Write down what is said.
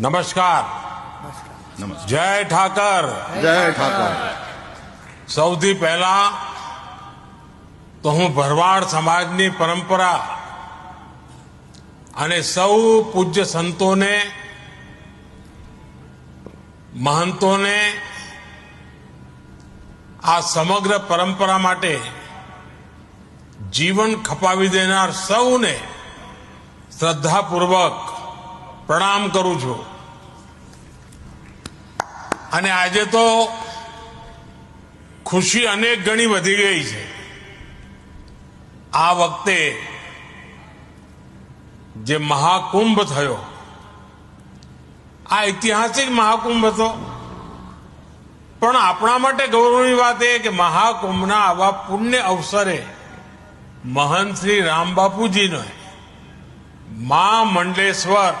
નમસ્કાર. જય ઠાકર. જય ઠાકર. સૌથી પહેલા તો હું ભરવાડ સમાજની પરંપરા અને સૌ પૂજ્ય સંતોને, મહંતોને, આ સમગ્ર પરંપરા માટે જીવન ખપાવી દેનાર સૌને શ્રદ્ધાપૂર્વક પ્રણામ કરું છું. અને આજે તો ખુશી અનેક ગણી વધી ગઈ છે. આ વખતે જે મહાકુંભ થયો, આ ઐતિહાસિક મહાકુંભ હતો. પણ આપણા માટે ગૌરવની વાત એ કે મહાકુંભના આવા પુણ્ય અવસરે મહંત શ્રી રામબાપુજીને મા મંડલેશ્વર